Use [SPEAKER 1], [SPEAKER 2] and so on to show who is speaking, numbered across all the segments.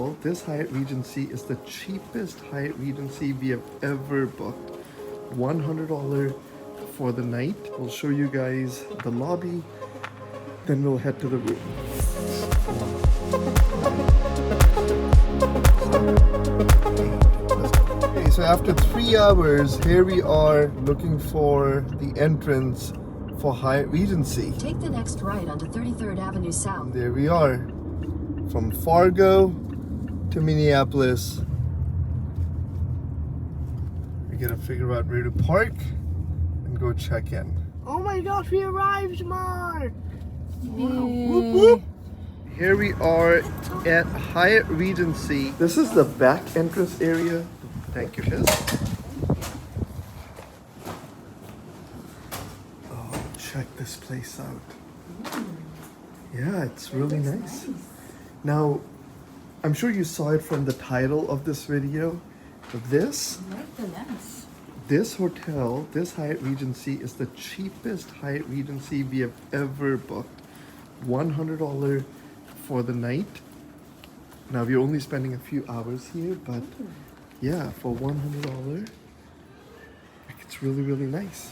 [SPEAKER 1] tell, this Hyatt Regency is the cheapest Hyatt Regency we have ever booked. $100 for the night. We'll show you guys the lobby, then we'll head to the room. Okay, so after 3 hours, here we are looking for the entrance for Hyatt Regency.
[SPEAKER 2] Take the next right onto 33rd Avenue South.
[SPEAKER 1] There we are. From Fargo to Minneapolis. We gotta figure out where to park and go check in. Oh my gosh, we arrived, Mar! Wow. Whoop, whoop. Here we are at Hyatt Regency. This is the back entrance area. Thank you, Shiz. Oh, check this place out. Yeah, it's really nice. Now, I'm sure you saw it from the title of this video. This hotel, this Hyatt Regency is the cheapest Hyatt Regency we have ever booked. $100 for the night. Now, we're only spending a few hours here, but yeah, for $100, it's really, really nice.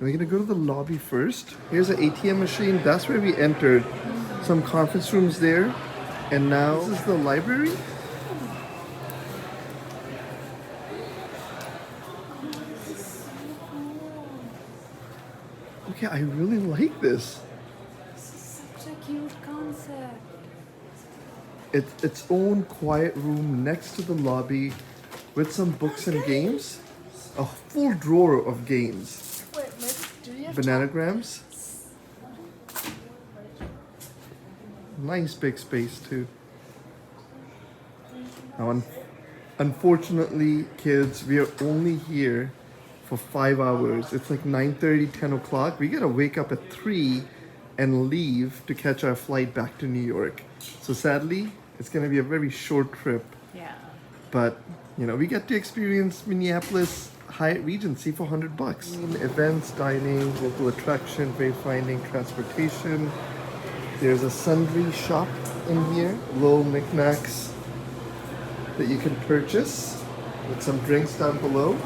[SPEAKER 1] We're gonna go to the lobby first. Here's an ATM machine. That's where we entered. Some conference rooms there. And now, this is the library. Okay, I really like this.
[SPEAKER 3] This is such a cute concept.
[SPEAKER 1] It's its own quiet room next to the lobby with some books and games. A full drawer of games.
[SPEAKER 3] Wait, do you have
[SPEAKER 1] Bananagrams. Nice big space too. Now, unfortunately, kids, we are only here for 5 hours. It's like 9:30, 10 o'clock. We gotta wake up at 3 and leave to catch our flight back to New York. So sadly, it's gonna be a very short trip.
[SPEAKER 3] Yeah.
[SPEAKER 1] But, you know, we get to experience Minneapolis Hyatt Regency for $100. Events, dining, local attraction, wayfinding, transportation. There's a sundry shop in here, little knickknacks that you can purchase with some drinks down below.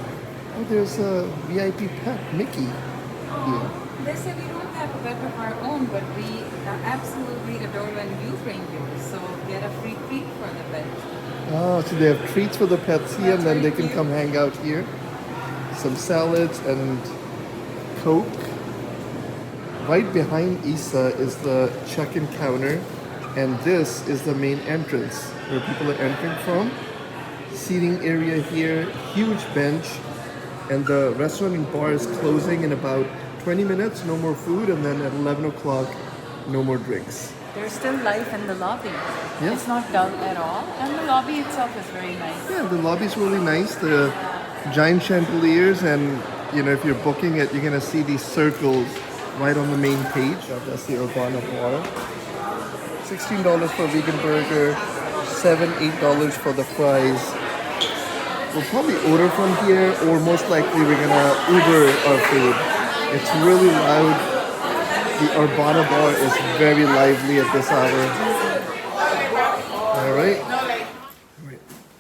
[SPEAKER 1] Oh, there's a VIP pet, Mickey. Here.
[SPEAKER 3] They said we don't have a pet of our own, but we absolutely adore when you bring yours. So get a free treat for the pet.
[SPEAKER 1] Oh, so they have treats for the pets here, and then they can come hang out here. Some salads and Coke. Right behind Isa is the check-in counter, and this is the main entrance where people are entering from. Seating area here, huge bench, and the restaurant and bar is closing in about 20 minutes, no more food, and then at 11 o'clock, no more drinks.
[SPEAKER 3] There's still life in the lobby.
[SPEAKER 1] Yeah.
[SPEAKER 3] It's not dull at all, and the lobby itself is very nice.
[SPEAKER 1] Yeah, the lobby's really nice. The giant chandeliers, and you know, if you're booking it, you're gonna see these circles right on the main page. That's the Urbana bar. $16 for a vegan burger, $8 for the fries. We'll probably order from here, or most likely we're gonna Uber our food. It's really loud. The Urbana bar is very lively at this hour. All right.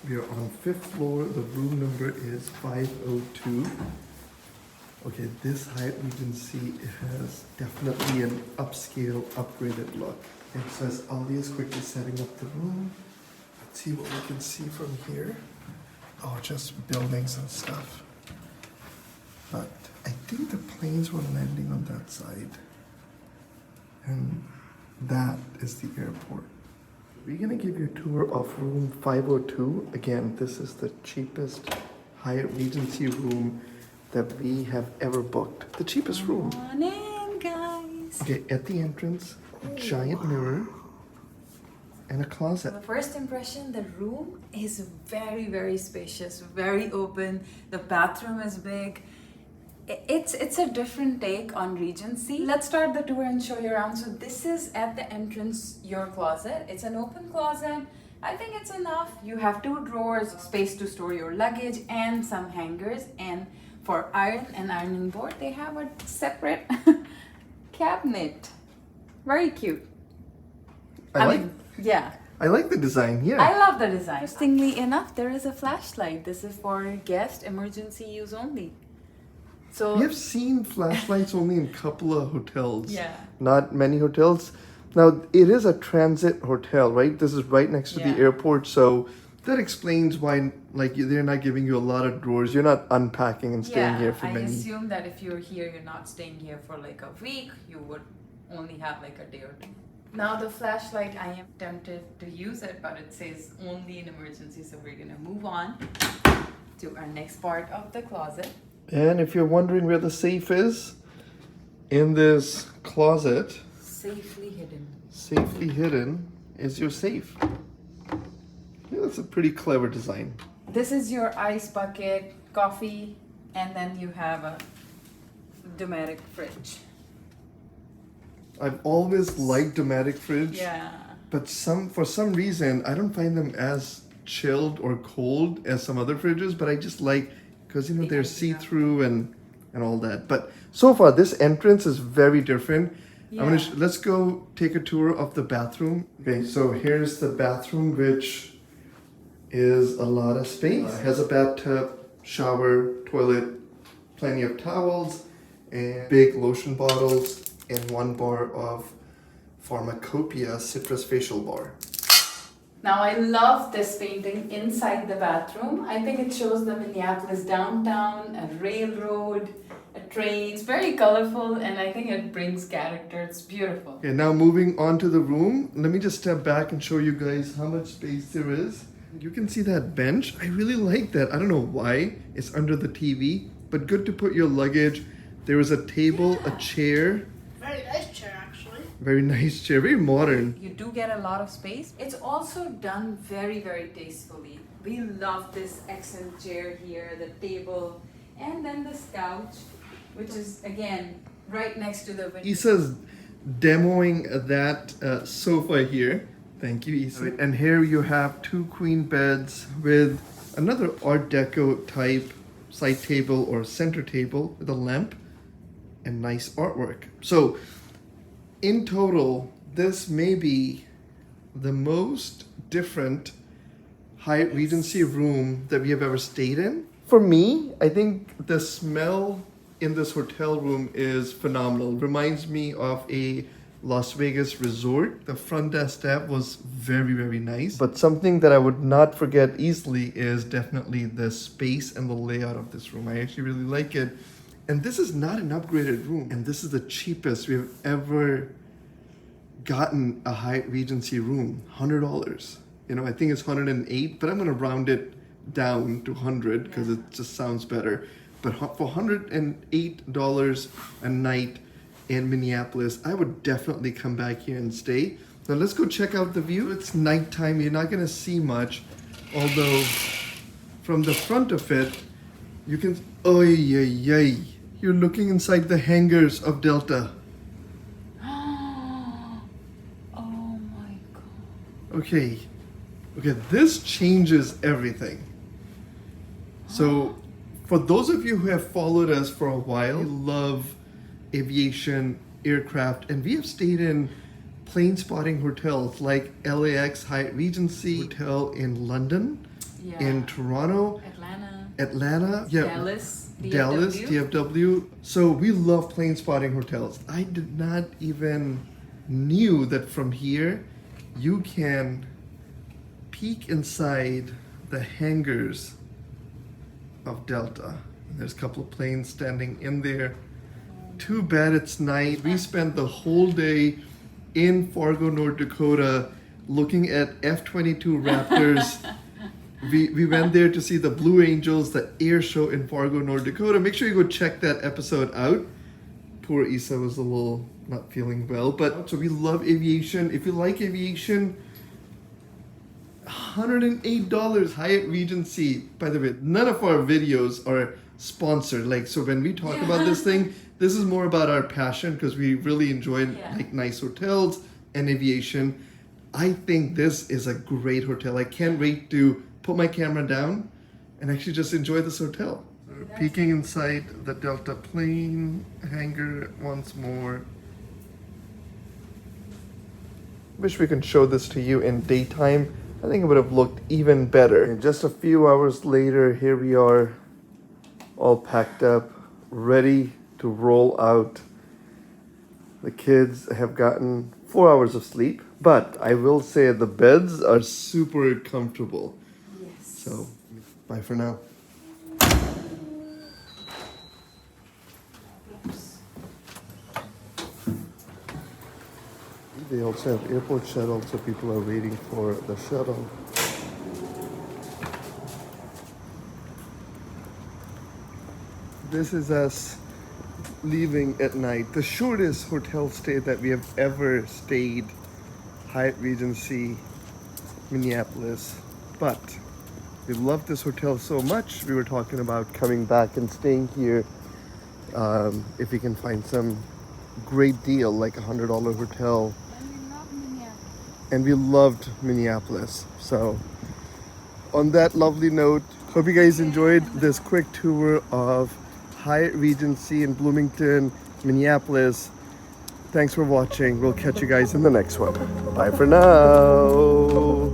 [SPEAKER 1] We are on 5th floor. The room number is 502. Okay, this Hyatt Regency has definitely an upscale, upgraded look. Okay, so as Ali is quickly setting up the room, let's see what we can see from here. Oh, just buildings and stuff. But I think the planes were landing on that side. And that is the airport. We're gonna give you a tour of room 502. Again, this is the cheapest Hyatt Regency room that we have ever booked. The cheapest room.
[SPEAKER 3] Come on in, guys.
[SPEAKER 1] Okay, at the entrance, a giant mirror and a closet.
[SPEAKER 3] The first impression, the room is very, very spacious, very open. The bathroom is big. It's a different take on Regency. Let's start the tour and show you around. So this is at the entrance, your closet. It's an open closet. I think it's enough. You have 2 drawers, space to store your luggage, and some hangers. And for iron and ironing board, they have a separate cabinet. Very cute.
[SPEAKER 1] I
[SPEAKER 3] Yeah.
[SPEAKER 1] I like the design, yeah.
[SPEAKER 3] I love the design. Interestingly enough, there is a flashlight. This is for guest emergency use only. So
[SPEAKER 1] We have seen flashlights only in a couple of hotels.
[SPEAKER 3] Yeah.
[SPEAKER 1] Not many hotels. Now, it is a transit hotel, right? This is right next to the
[SPEAKER 3] Yeah.
[SPEAKER 1] airport, so that explains why, like, they're not giving you a lot of drawers. You're not unpacking and staying here for
[SPEAKER 3] I
[SPEAKER 1] many.
[SPEAKER 3] assume that if you're here, you're not staying here for like a week. You would only have like a day or two. Now the flashlight, I am tempted to use it, but it says only in emergency. So we're gonna move on to our next part of the closet.
[SPEAKER 1] And if you're wondering where the safe is, in this closet,
[SPEAKER 3] Safely hidden.
[SPEAKER 1] safely hidden, is your safe. Yeah, that's a pretty clever design.
[SPEAKER 3] This is your ice bucket, coffee, and then you have a Dometic fridge.
[SPEAKER 1] I've always liked Dometic fridge.
[SPEAKER 3] Yeah.
[SPEAKER 1] But for some reason, I don't find them as chilled or cold as some other fridges, but I just like, because you know, they're see-through and all that. But so far, this entrance is very different.
[SPEAKER 3] Yeah.
[SPEAKER 1] Let's go take a tour of the bathroom. Okay, so here's the bathroom, which is a lot of space. It has a bathtub, shower, toilet, plenty of towels, and big lotion bottles, and one bar of Pharmacopoeia citrus facial bar.
[SPEAKER 3] Now I love this painting inside the bathroom. I think it shows the Minneapolis downtown, a railroad, a train. It's very colorful and I think it brings character. It's beautiful.
[SPEAKER 1] Okay, now moving on to the room, let me just step back and show you guys how much space there is. You can see that bench. I really like that. I don't know why it's under the TV, but good to put your luggage. There is a table, a chair.
[SPEAKER 4] Very nice chair, actually.
[SPEAKER 1] Very nice chair, very modern.
[SPEAKER 3] You do get a lot of space. It's also done very, very tastefully. We love this accent chair here, the table, and then this couch, which is again right next to the window.
[SPEAKER 1] Issa's demoing that sofa here. Thank you, Issa. And here you have two queen beds with another Art Deco type side table or center table with a lamp and nice artwork. So in total, this may be the most different Hyatt Regency room that we have ever stayed in. For me, I think the smell in this hotel room is phenomenal. Reminds me of a Las Vegas resort. The front desk staff was very, very nice. But something that I would not forget easily is definitely the space and the layout of this room. I actually really like it. And this is not an upgraded room. And this is the cheapest we've ever gotten a Hyatt Regency room. $100. You know, I think it's 108, but I'm gonna round it down to 100 because it just sounds better. But for $108 a night in Minneapolis, I would definitely come back here and stay. Now let's go check out the view. It's nighttime, you're not gonna see much, although from the front of it, you can, oy, yay, yay. You're looking inside the hangars of Delta.
[SPEAKER 3] Oh my god.
[SPEAKER 1] Okay, this changes everything. So, for those of you who have followed us for a while, we love aviation, aircraft, and we have stayed in plane spotting hotels like LAX Hyatt Regency Hotel in London,
[SPEAKER 3] Yeah.
[SPEAKER 1] in Toronto, Atlanta, yeah,
[SPEAKER 3] Dallas,
[SPEAKER 1] Dallas,
[SPEAKER 3] DFW.
[SPEAKER 1] DFW. So we love plane spotting hotels. I did not even knew that from here you can peek inside the hangars of Delta. There's a couple of planes standing in there. Too bad it's night. We spent the whole day in Fargo, North Dakota looking at F-22 Raptors. We went there to see the Blue Angels, the air show in Fargo, North Dakota. Make sure you go check that episode out. Poor Issa was a little not feeling well, but so we love aviation. If you like aviation, $108 Hyatt Regency. By the way, none of our videos are sponsored. Like, so when we talk about this thing, this is more about our passion because we really enjoy like nice hotels and aviation. I think this is a great hotel. I can't wait to put my camera down and actually just enjoy this hotel. So peeking inside the Delta plane hangar once more. Wish we could show this to you in daytime. I think it would have looked even better. And just a few hours later, here we are, all packed up, ready to roll out. The kids have gotten 4 hours of sleep, but I will say the beds are super comfortable.
[SPEAKER 3] Yes.
[SPEAKER 1] So, bye for now. They also have airport shuttle, so people are waiting for the shuttle. This is us leaving at night. The shortest hotel stay that we have ever stayed, Hyatt Regency Minneapolis. But we love this hotel so much, we were talking about coming back and staying here if we can find some great deal, like $100 hotel. And we loved Minneapolis. So on that lovely note, hope you guys enjoyed this quick tour of Hyatt Regency in Bloomington, Minneapolis. Thanks for watching. We'll catch you guys in the next one. Bye for now.